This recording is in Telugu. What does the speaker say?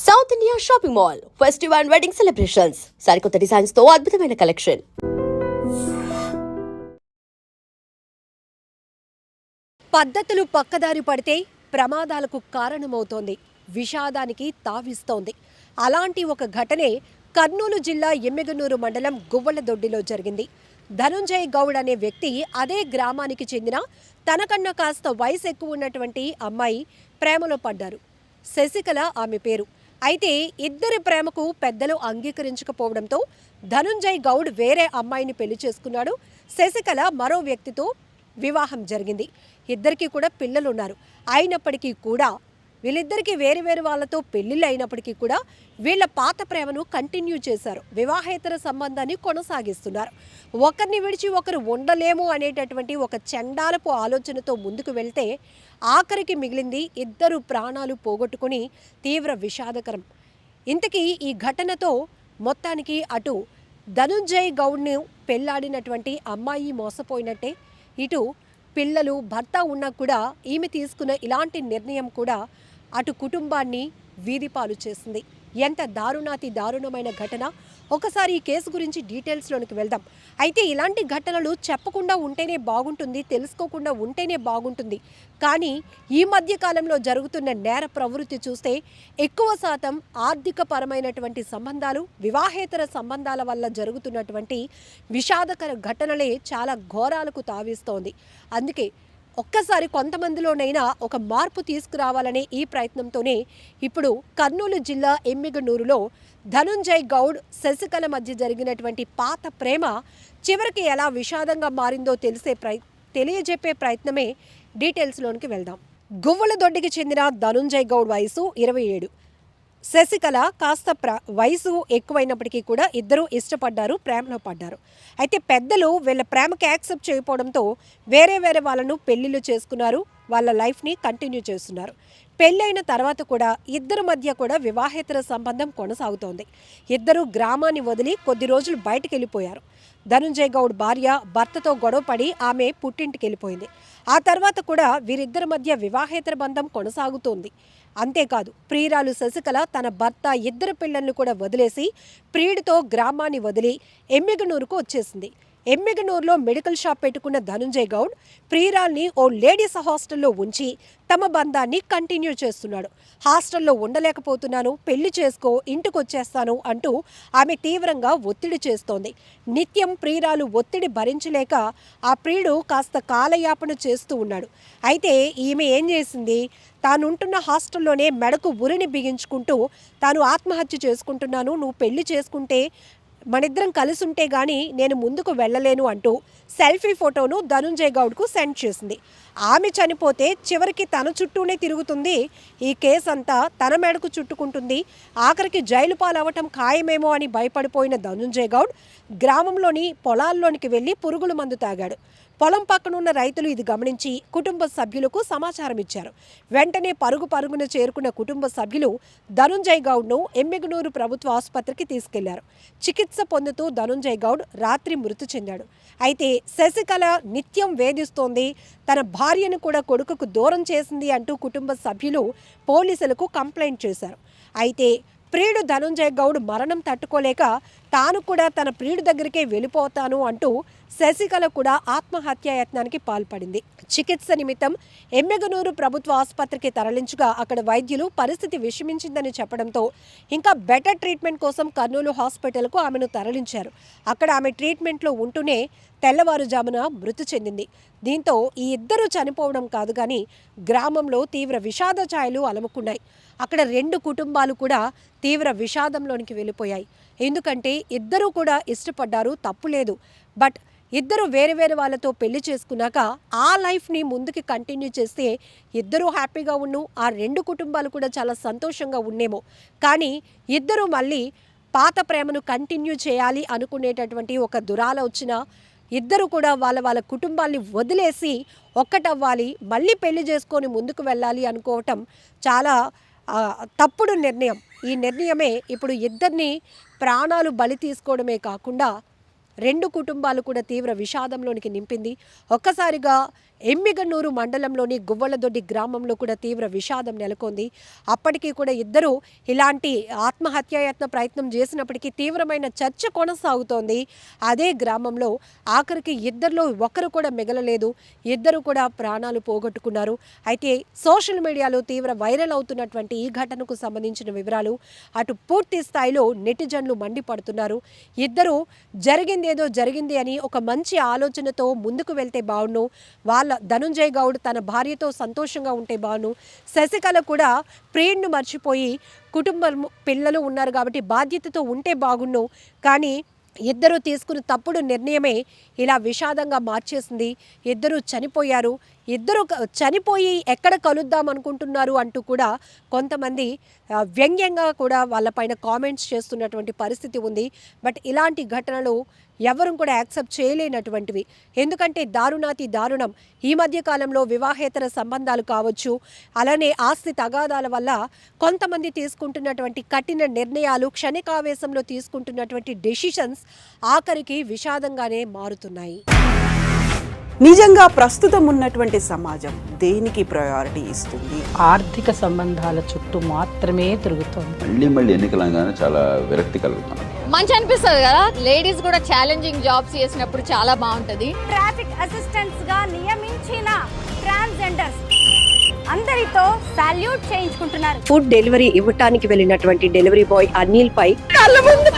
South India shopping mall festival and wedding celebrations సరికొత్త డిజైన్స్ తో అద్భుతమైన కలెక్షన్. పద్ధతులు పక్కదారి పడితే ప్రమాదాలకు కారణమవుతోంది, విషాదానికి తావిస్తోంది. అలాంటి ఒక ఘటనే కర్నూలు జిల్లా ఎమ్మిగనూరు మండలం గువ్వలదొడ్డిలో జరిగింది. ధనుంజయ్ గౌడ్ అనే వ్యక్తి అదే గ్రామానికి చెందిన తనకన్నా కాస్త వయసు ఎక్కువ ఉన్నటువంటి అమ్మాయి ప్రేమలో పడ్డారు. శశికళ ఆమె పేరు. అయితే ఇద్దరి ప్రేమకు పెద్దలు అంగీకరించకపోవడంతో ధనుంజయ్ గౌడ్ వేరే అమ్మాయిని పెళ్లి చేసుకున్నాడు. శశికళ మరో వ్యక్తితో వివాహం జరిగింది. ఇద్దరికీ కూడా పిల్లలున్నారు. అయినప్పటికీ కూడా వీళ్ళిద్దరికీ వేరు వేరు వాళ్ళతో పెళ్లిళ్ళు అయినప్పటికీ కూడా వీళ్ళ పాత ప్రేమను కంటిన్యూ చేశారు. వివాహేతర సంబంధాన్ని కొనసాగిస్తున్నారు. ఒకరిని విడిచి ఒకరు ఉండలేము అనేటటువంటి ఒక చండాలపు ఆలోచనతో ముందుకు వెళ్తే ఆఖరికి మిగిలింది ఇద్దరు ప్రాణాలు పోగొట్టుకుని తీవ్ర విషాదకరం. ఇంతకీ ఈ ఘటనతో మొత్తానికి అటు ధనుంజయ్ గౌడ్ను పెళ్లాడినటువంటి అమ్మాయి మోసపోయినట్టే, ఇటు పిల్లలు భర్త ఉన్నా కూడా ఈమె తీసుకున్న ఇలాంటి నిర్ణయం కూడా అటు కుటుంబాన్ని వీధిపాలు చేసింది. ఎంత దారుణాతి దారుణమైన ఘటన. ఒకసారి ఈ కేసు గురించి డీటెయిల్స్లోనికి వెళ్దాం. అయితే ఇలాంటి ఘటనలు చెప్పకుండా ఉంటేనే బాగుంటుంది, తెలుసుకోకుండా ఉంటేనే బాగుంటుంది. కానీ ఈ మధ్య కాలంలో జరుగుతున్న నేర ప్రవృత్తి చూస్తే ఎక్కువ శాతం ఆర్థిక పరమైనటువంటి సంబంధాలు, వివాహేతర సంబంధాల వల్ల జరుగుతున్నటువంటి విషాదకర ఘటనలే చాలా ఘోరాలకు తావిస్తోంది. అందుకే ఒక్కసారి కొంతమందిలోనైనా ఒక మార్పు తీసుకురావాలనే ఈ ప్రయత్నంతోనే ఇప్పుడు కర్నూలు జిల్లా ఎమ్మిగనూరులో ధనుంజయ్ గౌడ్ శశికళ మధ్య జరిగినటువంటి పాత ప్రేమ చివరికి ఎలా విషాదంగా మారిందో తెలియజెప్పే ప్రయత్నమే. డీటెయిల్స్లోనికి వెళ్దాం. గువ్వలదొడ్డికి చెందిన ధనుంజయ్ గౌడ్ వయసు 27. శశికళ కాస్త వయసు ఎక్కువైనప్పటికీ కూడా ఇద్దరూ ఇష్టపడ్డారు, ప్రేమలో పడ్డారు. అయితే పెద్దలు వీళ్ళ ప్రేమకి యాక్సెప్ట్ చేయకపోవడంతో వేరే వేరే వాళ్ళను పెళ్లిళ్ళు చేసుకున్నారు, వాళ్ళ లైఫ్ని కంటిన్యూ చేస్తున్నారు. పెళ్ళైన తర్వాత కూడా ఇద్దరి మధ్య కూడా వివాహేతర సంబంధం కొనసాగుతోంది. ఇద్దరు గ్రామాన్ని వదిలి కొద్ది రోజులు బయటికి వెళ్ళిపోయారు. ధనుంజయ్ గౌడ్ భార్య భర్తతో గొడవపడి ఆమె పుట్టింటికి వెళ్ళిపోయింది. ఆ తర్వాత కూడా వీరిద్దరి మధ్య వివాహేతర బంధం కొనసాగుతోంది. అంతేకాదు, ప్రియురాలు శశికళ తన భర్త ఇద్దరు పిల్లలను కూడా వదిలేసి ప్రియుడితో గ్రామాన్ని వదిలి ఎమ్మిగనూరుకు వచ్చేసింది. ఎమ్మిగనూరులో మెడికల్ షాప్ పెట్టుకున్న ధనుంజయ్ గౌడ్ ప్రియురాల్ని ఓ లేడీస్ హాస్టల్లో ఉంచి తమ బంధాన్ని కంటిన్యూ చేస్తున్నాడు. హాస్టల్లో ఉండలేకపోతున్నాను, పెళ్లి చేసుకో, ఇంటికి వచ్చేస్తాను అంటూ ఆమె తీవ్రంగా ఒత్తిడి చేస్తోంది. నిత్యం ప్రియురాలు ఒత్తిడి భరించలేక ఆ ప్రియుడు కాస్త కాలయాపన చేస్తూ ఉన్నాడు. అయితే ఈమె ఏం చేసింది, తానుంటున్న హాస్టల్లోనే మెడకు ఉరిని బిగించుకుంటూ తాను ఆత్మహత్య చేసుకుంటున్నాను, నువ్వు పెళ్లి చేసుకుంటే మనిద్దరం కలిసి ఉంటే గానీ నేను ముందుకు వెళ్ళలేను అంటూ సెల్ఫీ ఫోటోను ధనుంజయ్ గౌడ్కు సెండ్ చేసింది. ఆమె చనిపోతే చివరికి తన చుట్టూనే తిరుగుతుంది. ఈ కేసు అంతా తన మెడకు చుట్టుకుంటుంది. ఆఖరికి జైలు పాలవటం ఖాయమేమో అని భయపడిపోయిన ధనుంజయ్ గౌడ్ గ్రామంలోని పొలాల్లోనికి వెళ్ళి పురుగుల మందు తాగాడు. పొలం పక్కనున్న రైతులు ఇది గమనించి కుటుంబ సభ్యులకు సమాచారం ఇచ్చారు. వెంటనే పరుగున చేరుకున్న కుటుంబ సభ్యులు ధనుంజయ్ గౌడ్ను ఎమ్మిగనూరు ప్రభుత్వ ఆసుపత్రికి తీసుకెళ్లారు. చికిత్స పొందుతూ ధనుంజయ్ గౌడ్ రాత్రి మృతి చెందాడు. అయితే శశికళ నిత్యం వేధిస్తోంది, తన భార్యను కూడా కొడుకుకు దూరం చేసింది అంటూ కుటుంబ సభ్యులు పోలీసులకు కంప్లైంట్ చేశారు. అయితే ప్రియుడు ధనుంజయ్ గౌడ్ మరణం తట్టుకోలేక తాను కూడా తన ప్రియుడి దగ్గరికే వెళ్ళిపోతాను అంటూ శశికళ కూడా ఆత్మహత్యాయత్నానికి పాల్పడింది. చికిత్స నిమిత్తం ఎమ్మిగనూరు ప్రభుత్వ ఆసుపత్రికి తరలించగా అక్కడ వైద్యులు పరిస్థితి విషమించిందని చెప్పడంతో ఇంకా బెటర్ ట్రీట్మెంట్ కోసం కర్నూలు హాస్పిటల్కు ఆమెను తరలించారు. అక్కడ ఆమె ట్రీట్మెంట్లో ఉంటూనే తెల్లవారుజామున మృతి చెందింది. దీంతో ఈ ఇద్దరు చనిపోవడం కాదు కానీ గ్రామంలో తీవ్ర విషాద ఛాయలు అలముకున్నాయి. అక్కడ రెండు కుటుంబాలు కూడా తీవ్ర విషాదంలోనికి వెళ్ళిపోయాయి. ఎందుకంటే ఇద్దరూ కూడా ఇష్టపడ్డారు, తప్పులేదు. బట్ ఇద్దరు వేరే వేరే వాళ్ళతో పెళ్లి చేసుకున్నాక ఆ లైఫ్ని ముందుకి కంటిన్యూ చేస్తే ఇద్దరూ హ్యాపీగా ఉన్ను, ఆ రెండు కుటుంబాలు కూడా చాలా సంతోషంగా ఉండేమో. కానీ ఇద్దరూ మళ్ళీ పాత ప్రేమను కంటిన్యూ చేయాలి అనుకునేటటువంటి ఒక దురాలోచన, ఇద్దరు కూడా వాళ్ళ కుటుంబాల్ని వదిలేసి ఒక్కటవ్వాలి, మళ్ళీ పెళ్లి చేసుకొని ముందుకు వెళ్ళాలి అనుకోవటం చాలా తప్పుడు నిర్ణయం. ఈ నిర్ణయమే ఇప్పుడు ఇద్దరిని ప్రాణాలు బలి తీసుకోవడమే కాకుండా రెండు కుటుంబాలు కూడా తీవ్ర విషాదంలోనికి నింపింది. ఒక్కసారిగా ఎమ్మిగనూరు మండలంలోని గువ్వలదొడ్డి గ్రామంలో కూడా తీవ్ర విషాదం నెలకొంది. అప్పటికీ కూడా ఇద్దరు ఇలాంటి ఆత్మహత్యాయత్న ప్రయత్నం చేసినప్పటికీ తీవ్రమైన చర్చ కొనసాగుతోంది. అదే గ్రామంలో ఆఖరికి ఇద్దరిలో ఒకరు కూడా మిగలలేదు. ఇద్దరు కూడా ప్రాణాలు పోగొట్టుకున్నారు. అయితే సోషల్ మీడియాలో తీవ్ర వైరల్ అవుతున్నటువంటి ఈ ఘటనకు సంబంధించిన వివరాలు అటు పూర్తి స్థాయిలో నెటిజన్లు మండిపడుతున్నారు. ఇద్దరు జరిగిందేదో జరిగింది అని ఒక మంచి ఆలోచనతో ముందుకు వెళ్తే బాగుండు, వాళ్ళ ధనుంజయ్ గౌడ్ తన భార్యతో సంతోషంగా ఉంటే బాగుండు, శశికళ కూడా ప్రియుడిని మర్చిపోయి కుటుంబం పిల్లలు ఉన్నారు కాబట్టి బాధ్యతతో ఉంటే బాగుండు, కానీ ఇద్దరు తీసుకున్న తప్పుడు నిర్ణయమే ఇలా విషాదంగా మార్చేసింది. ఇద్దరు చనిపోయారు. ఇద్దరు చనిపోయి ఎక్కడ కలుద్దాం అనుకుంటున్నారు అంటూ కూడా కొంతమంది వ్యంగ్యంగా కూడా వాళ్ళపైన కామెంట్స్ చేస్తున్నటువంటి పరిస్థితి ఉంది. బట్ ఇలాంటి ఘటనలు ఎవరు కూడా యాక్సెప్ట్ చేయలేనటువంటివి. ఎందుకంటే దారుణాతి దారుణం. ఈ మధ్య కాలంలో వివాహేతర సంబంధాలు కావచ్చు, అలానే ఆస్తి తగాదాల వల్ల కొంతమంది తీసుకుంటున్నటువంటి కఠిన నిర్ణయాలు, క్షణికావేశంలో తీసుకుంటున్నటువంటి డెసిషన్స్ ఆఖరికి విషాదంగానే మారుతున్నాయి. నిజంగా ప్రస్తుతం ఉన్నటువంటి సమాజం దేనికి ప్రయారిటీ ఇస్తుంది? ఆర్థిక సంబంధాల చుట్టూ మాత్రమే తిరుగుతోంది. మళ్ళీ ఎన్నికలంగానే చాలా విరక్తి కలుగుతున్నాం. మంచి అనిపిస్తుంది కదా, లేడీస్ కూడా ఛాలెంజింగ్ జాబ్స్ చేసినప్పుడు చాలా బాగుంటది. ట్రాఫిక్ అసిస్టెంట్స్ గా నియమించిన ట్రాన్స్జెండర్స్ అందరితో సాల్యూట్ చేయించుకుంటున్నారు. ఫుడ్ డెలివరీ ఇవ్వటానికి వెళ్ళినటువంటి డెలివరీ బాయ్ అనిల్ పై కళ్ళ ముందు